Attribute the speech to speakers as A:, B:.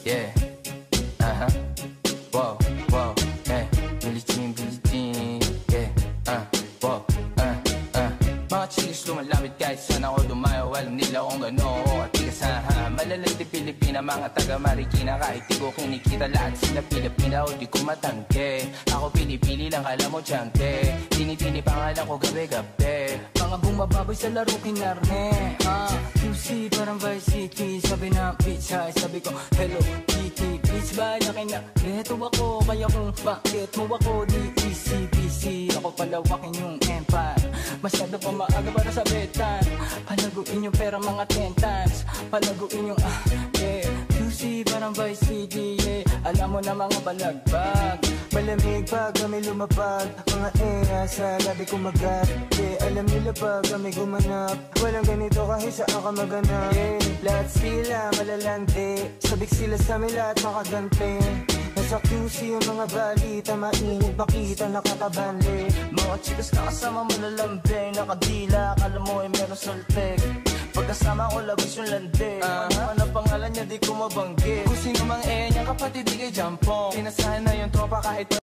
A: Yeah. Wow, wow, eh. Billie Jean, yeah. Wow, mga chilis lumalapit kahit saan ako dumayo. Alam nila kung gano'n ako katigasahan. Malalang di Pilipina, mga taga Marikina. Kahit di ko kinikita, lahat sila Pilipina o di ko matangke. Ako pili-pili lang, alam mo tiyangke. Tini-tini pangalan ko gabi-gabi.
B: Mga bumababoy sa laro kinarne. QC parang Vice City. Sabi na bitch hi, sabi ko hello Kitty. Bitch ba yakin na reto ako. Kaya kung bakit mo ako di easy-peasy. Ako palawakin yung empire. Masyado pa maaga para sa betan. Palaguin yung pera mga 10 times. Palaguin yung yeah. QC parang Vice City, yeah. Alam mo na mga balagbag.
C: Malamig pag kami lumapag. Mga sa labi kumagat, yeah. Alam nila pag kami gumanap. Walang ganito kahit saan ka maganap, yeah. Lahat sila malalante. Sabik sila sa amin lahat makagante. Nasa QC yung mga balita. Mainit makita nakakabanle.
B: Mga chikas na kasama malalambing. Nakadila, akala mo ay meron saltek. Pagkasama ko labis yung lande. Ano pangalan niya di ko mabanggit.
A: Kung sino mang niya kapatid di kay Jampong. Pinasahan na yung tropa kahit